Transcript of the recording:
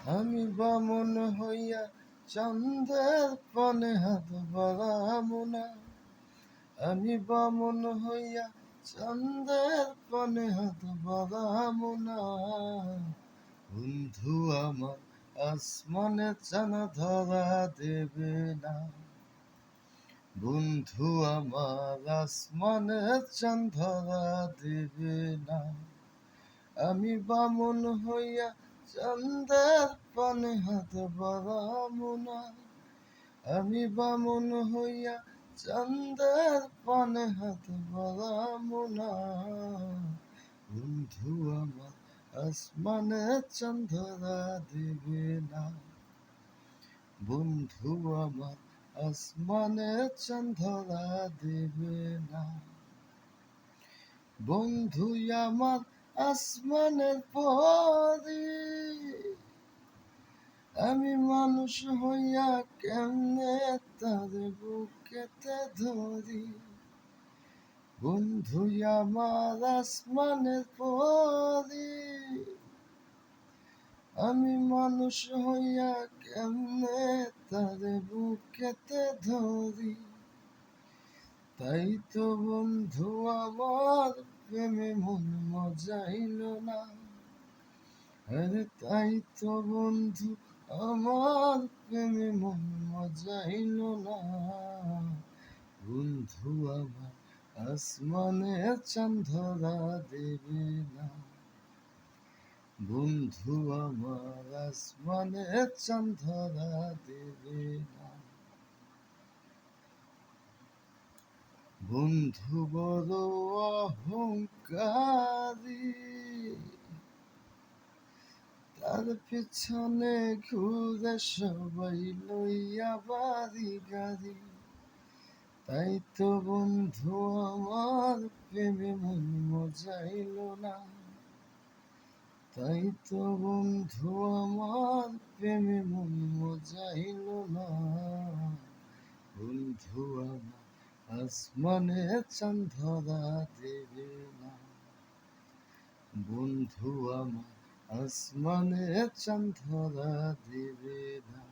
আমি বামন হইয়া চন্দ্রের পানে হাত বাড়াবো না। আমি বামন হইয়া চন্দ্রের পানে হাত বাড়াবো না। বন্ধু আমার আসমানে চাঁদ ধরা দেবে না। বন্ধু আমার আসমানে চাঁদ ধরা দেবে না। আমি বামন হইয়া চন্দ্রের পানে হাত বাড়াবো না। আমি বামন হইয়া চন্দ্রের পানে হাত বাড়াবো না। বন্ধু আমার আসমানে চাঁদ ধরা দেবে না। বন্ধু আমার আসমানে চাঁদ ধরা দেবে না। বন্ধু আমার আসমানের পরি, আমি মানুষ হইয়া কেমনে তার বুকেতে ধরি। বন্ধু আমার আসমানের পরি, আমি মানুষ হইয়া কেমনে তার বুকেতে ধরি। তাই তো বন্ধু আমার প্রেমে মন মজাইল না। আরে তাই তো বন্ধু আমার প্রেমে মন মজাইল না। বন্ধু আমার আসমানে চাঁদ ধরা দেবে না। বন্ধু আমার আসমানে চাঁদ ধরা দেবে না। বন্ধু বড় অহংকারী, তার পিছনে ঘুরে সবাই লইয়া বাড়ি গাড়ি। তাই তো বন্ধু আমার প্রেমে মন মজাইল না। তাই তো বন্ধু আমার প্রেমে মন মজাইল না। বন্ধু আমার আসমানে চাঁদ ধরা দেবে না। বন্ধু আমার আসমানে চাঁদ ধরা দেবে না।